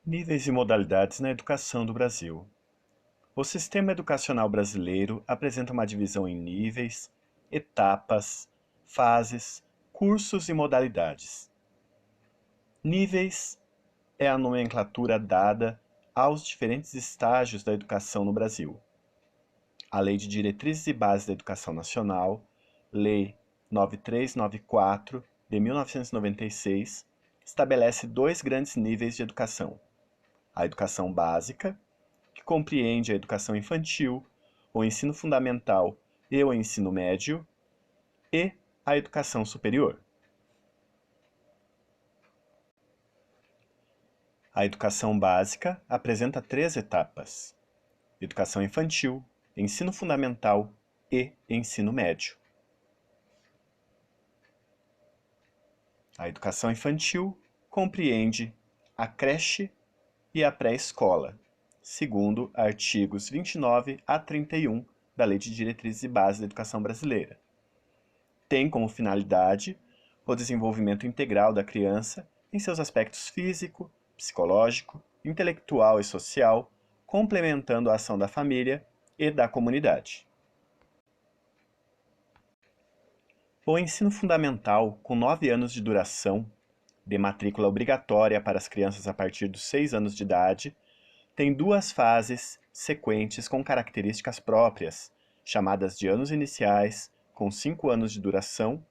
Níveis e modalidades na educação do Brasil. O sistema educacional brasileiro apresenta uma divisão em níveis, etapas, fases, cursos e modalidades. Níveis é a nomenclatura dada aos diferentes estágios da educação no Brasil. A Lei de Diretrizes e Bases da Educação Nacional, Lei 9394 de 1996, estabelece dois grandes níveis de educação: a educação básica, que compreende a educação infantil, o ensino fundamental e o ensino médio, e a educação superior. A educação básica apresenta três etapas: educação infantil, ensino fundamental e ensino médio. A educação infantil compreende a creche e a pré-escola, segundo artigos 29 a 31 da Lei de Diretrizes e Bases da Educação Brasileira. Tem como finalidade o desenvolvimento integral da criança em seus aspectos físico, psicológico, intelectual e social, complementando a ação da família e da comunidade. O ensino fundamental, com 9 anos de duração, de matrícula obrigatória para as crianças a partir dos 6 anos de idade, tem duas fases sequentes com características próprias, chamadas de anos iniciais, com 5 anos de duração,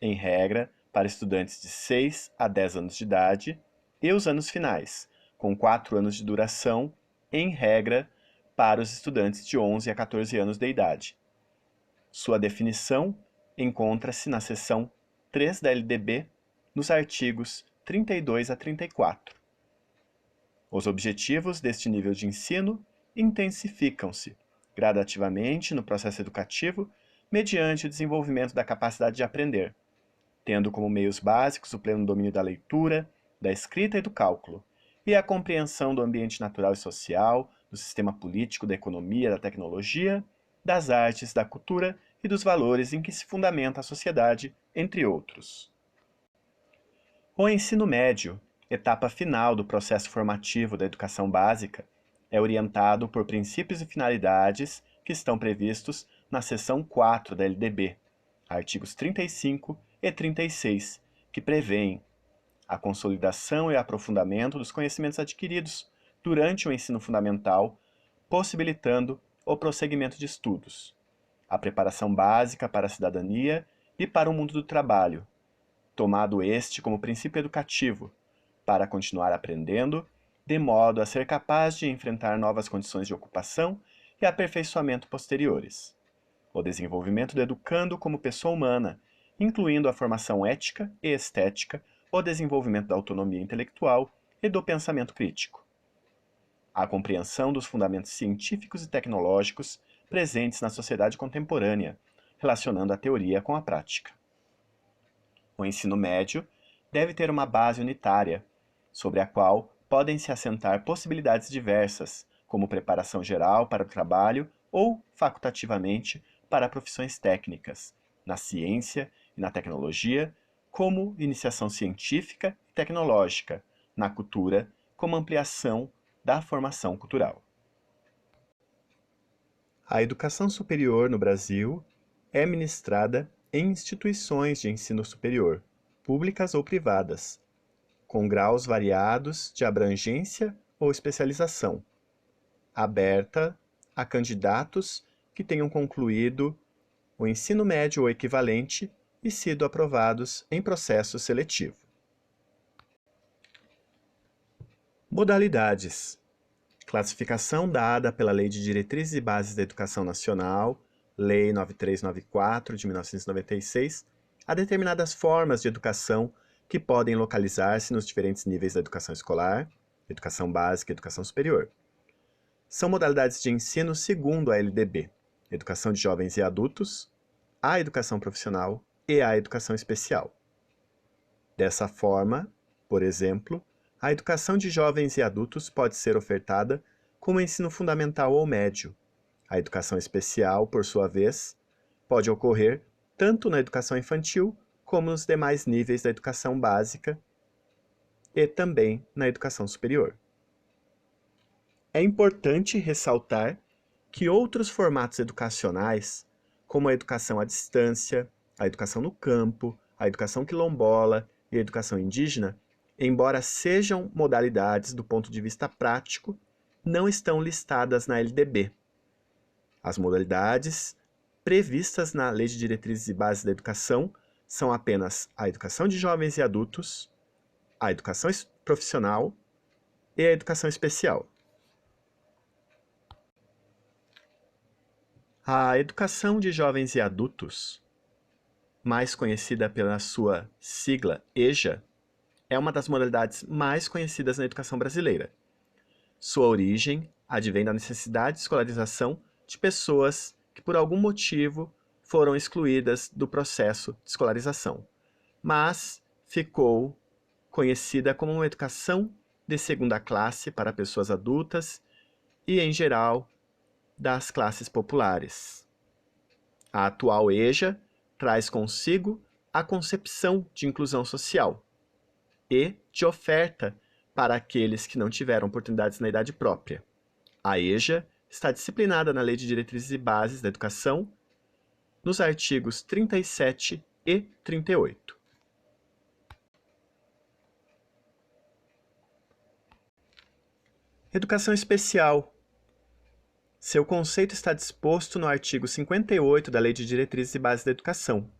em regra, para estudantes de 6 a 10 anos de idade, e os anos finais, com 4 anos de duração, em regra, para os estudantes de 11 a 14 anos de idade. Sua definição encontra-se na seção 3 da LDB, nos artigos 32 a 34. Os objetivos deste nível de ensino intensificam-se gradativamente no processo educativo mediante o desenvolvimento da capacidade de aprender, tendo como meios básicos o pleno domínio da leitura, da escrita e do cálculo, e a compreensão do ambiente natural e social, do sistema político, da economia, da tecnologia, das artes, da cultura e dos valores em que se fundamenta a sociedade, entre outros. O ensino médio, etapa final do processo formativo da educação básica, é orientado por princípios e finalidades que estão previstos na seção 4 da LDB, artigos 35 e 36, que prevêem a consolidação e aprofundamento dos conhecimentos adquiridos durante o ensino fundamental, possibilitando o prosseguimento de estudos, a preparação básica para a cidadania e para o mundo do trabalho, tomado este como princípio educativo, para continuar aprendendo, de modo a ser capaz de enfrentar novas condições de ocupação e aperfeiçoamento posteriores. O desenvolvimento do educando como pessoa humana, incluindo a formação ética e estética, o desenvolvimento da autonomia intelectual e do pensamento crítico. A compreensão dos fundamentos científicos e tecnológicos presentes na sociedade contemporânea, relacionando a teoria com a prática. O ensino médio deve ter uma base unitária, sobre a qual podem se assentar possibilidades diversas, como preparação geral para o trabalho ou, facultativamente, para profissões técnicas, na ciência e na tecnologia, como iniciação científica e tecnológica, na cultura, como ampliação da formação cultural. A educação superior no Brasil é ministrada em instituições de ensino superior, públicas ou privadas, com graus variados de abrangência ou especialização, aberta a candidatos que tenham concluído o ensino médio ou equivalente e sido aprovados em processo seletivo. Modalidades. Classificação dada pela Lei de Diretrizes e Bases da Educação Nacional, Lei 9394 de 1996, a determinadas formas de educação que podem localizar-se nos diferentes níveis da educação escolar, educação básica e educação superior. São modalidades de ensino segundo a LDB, educação de jovens e adultos, a educação profissional e a educação especial. Dessa forma, por exemplo, a educação de jovens e adultos pode ser ofertada como ensino fundamental ou médio. A educação especial, por sua vez, pode ocorrer tanto na educação infantil como nos demais níveis da educação básica e também na educação superior. É importante ressaltar que outros formatos educacionais, como a educação à distância, a educação no campo, a educação quilombola e a educação indígena, embora sejam modalidades do ponto de vista prático, não estão listadas na LDB. As modalidades previstas na Lei de Diretrizes e Bases da Educação são apenas a educação de jovens e adultos, a educação profissional e a educação especial. A educação de jovens e adultos, mais conhecida pela sua sigla EJA, é uma das modalidades mais conhecidas na educação brasileira. Sua origem advém da necessidade de escolarização de pessoas que, por algum motivo, foram excluídas do processo de escolarização, mas ficou conhecida como uma educação de segunda classe para pessoas adultas e, em geral, das classes populares. A atual EJA traz consigo a concepção de inclusão social e de oferta para aqueles que não tiveram oportunidades na idade própria. A EJA está disciplinada na Lei de Diretrizes e Bases da Educação, nos artigos 37 e 38. Educação especial. Seu conceito está disposto no artigo 58 da Lei de Diretrizes e Bases da Educação.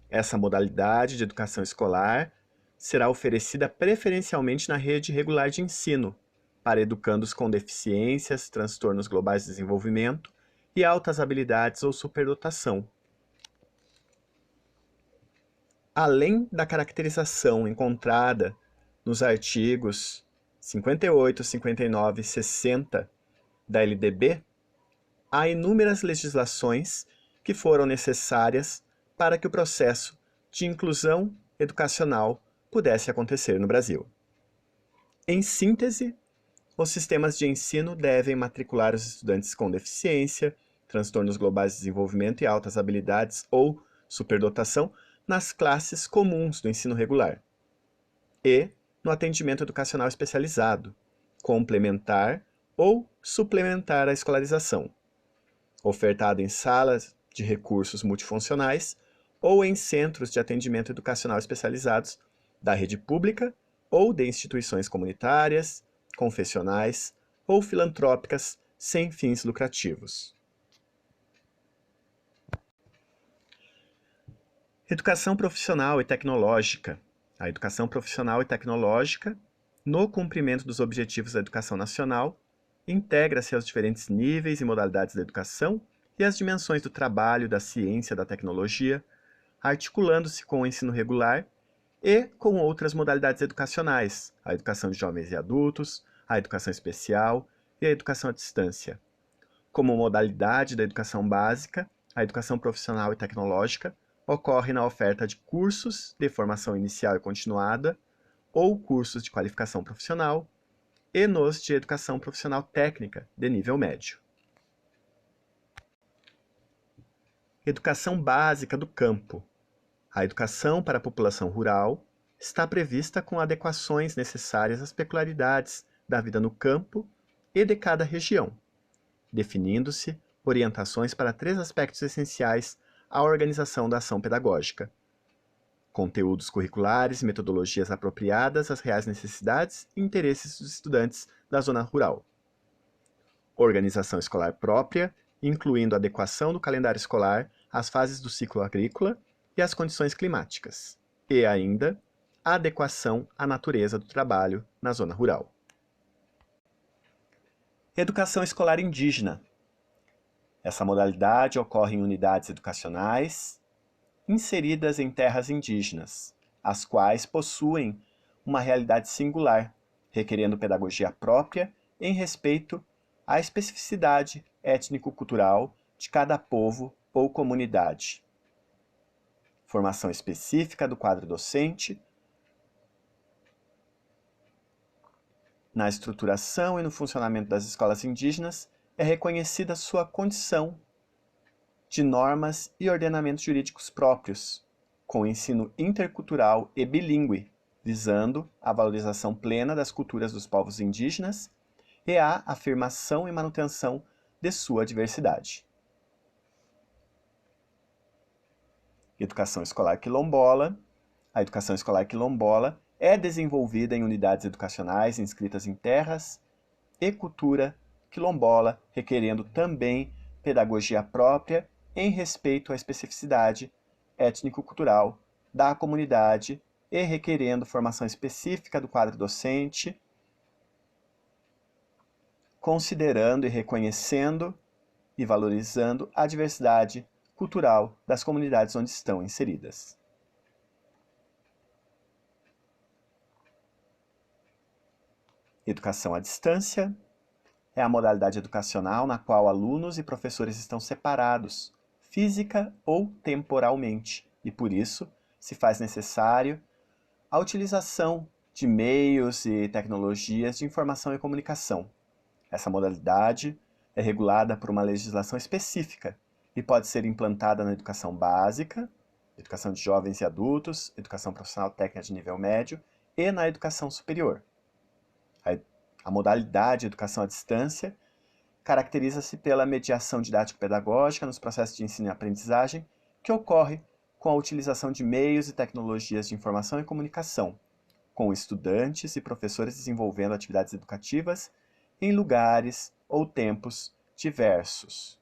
Essa modalidade de educação escolar será oferecida preferencialmente na rede regular de ensino, para educandos com deficiências, transtornos globais de desenvolvimento e altas habilidades ou superdotação. Além da caracterização encontrada nos artigos 58, 59 e 60 da LDB, há inúmeras legislações que foram necessárias para que o processo de inclusão educacional pudesse acontecer no Brasil. Em síntese, os sistemas de ensino devem matricular os estudantes com deficiência, transtornos globais de desenvolvimento e altas habilidades ou superdotação nas classes comuns do ensino regular e no atendimento educacional especializado, complementar ou suplementar à escolarização, ofertado em salas de recursos multifuncionais ou em centros de atendimento educacional especializados da rede pública ou de instituições comunitárias, confessionais ou filantrópicas sem fins lucrativos. Educação profissional e tecnológica. A educação profissional e tecnológica, no cumprimento dos objetivos da educação nacional, integra-se aos diferentes níveis e modalidades da educação e às dimensões do trabalho, da ciência, da tecnologia, articulando-se com o ensino regular e com outras modalidades educacionais, a educação de jovens e adultos, a educação especial e a educação à distância. Como modalidade da educação básica, a educação profissional e tecnológica ocorre na oferta de cursos de formação inicial e continuada ou cursos de qualificação profissional e nos de educação profissional técnica de nível médio. Educação básica do campo. A educação para a população rural está prevista com adequações necessárias às peculiaridades da vida no campo e de cada região, definindo-se orientações para 3 aspectos essenciais à organização da ação pedagógica: conteúdos curriculares e metodologias apropriadas às reais necessidades e interesses dos estudantes da zona rural. Organização escolar própria, incluindo adequação do calendário escolar às fases do ciclo agrícola e às condições climáticas. E ainda, a adequação à natureza do trabalho na zona rural. Educação escolar indígena. Essa modalidade ocorre em unidades educacionais inseridas em terras indígenas, as quais possuem uma realidade singular, requerendo pedagogia própria em respeito à especificidade étnico-cultural de cada povo ou comunidade. Formação específica do quadro docente, na estruturação e no funcionamento das escolas indígenas, é reconhecida sua condição de normas e ordenamentos jurídicos próprios, com ensino intercultural e bilíngue, visando a valorização plena das culturas dos povos indígenas e a afirmação e manutenção de sua diversidade. Educação escolar quilombola. A educação escolar quilombola é desenvolvida em unidades educacionais inscritas em terras e cultura quilombola, requerendo também pedagogia própria em respeito à especificidade étnico-cultural da comunidade e requerendo formação específica do quadro docente, considerando e reconhecendo e valorizando a diversidade cultural das comunidades onde estão inseridas. Educação à distância é a modalidade educacional na qual alunos e professores estão separados, física ou temporalmente, e por isso se faz necessário a utilização de meios e tecnologias de informação e comunicação. Essa modalidade é regulada por uma legislação específica e pode ser implantada na educação básica, educação de jovens e adultos, educação profissional técnica de nível médio e na educação superior. A modalidade de educação à distância caracteriza-se pela mediação didático-pedagógica nos processos de ensino e aprendizagem que ocorre com a utilização de meios e tecnologias de informação e comunicação, com estudantes e professores desenvolvendo atividades educativas em lugares ou tempos diversos.